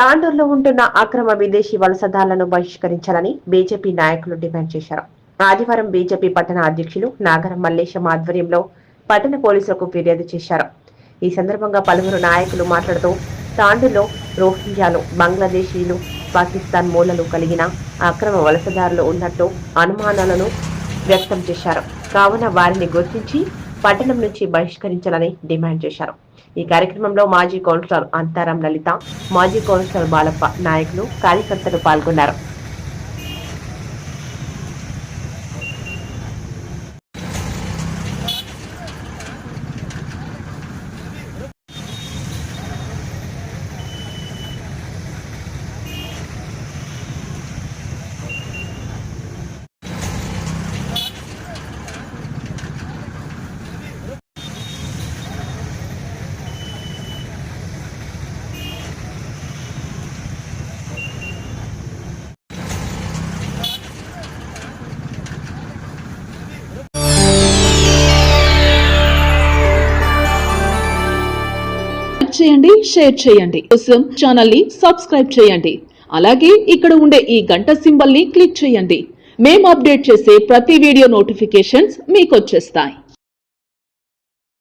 తాండూరులో ఉంటున్న అక్రమ విదేశీ వలసదారులను బహిష్కరించాలని బీజేపీ నాయకులు డిమాండ్ చేశారు. ఆదివారం బీజేపీ పట్టణ అధ్యక్షులు నాగరం మల్లేశం ఆధ్వర్యంలో పట్టణ పోలీసులకు ఫిర్యాదు చేశారు. ఈ సందర్భంగా పలువురు నాయకులు మాట్లాడుతూ తాండూరులో రోహింగ్యాలు, బంగ్లాదేశీలు, పాకిస్తాన్ మూలలు కలిగిన అక్రమ వలసదారులు ఉన్నట్టు అనుమానాలను వ్యక్తం చేశారు. కావున వారిని గుర్తించి పట్టణం నుంచి బహిష్కరించాలని డిమాండ్ చేశారు. ఈ కార్యక్రమంలో మాజీ కౌన్సిలర్ అంతారం లలిత, మాజీ కౌన్సిలర్ బాలప్ప, నాయకులు, కార్యకర్తలు పాల్గొన్నారు. చేయండి, షేర్ చేయండి. కోసం ఛానల్ ని సబ్స్క్రైబ్ చేయండి. అలాగే ఇక్కడ ఉండే ఈ గంట సింబల్ ని క్లిక్ చేయండి. మేము అప్డేట్ చేసే ప్రతి వీడియో నోటిఫికేషన్స్ మీకు వచ్చేస్తాయి.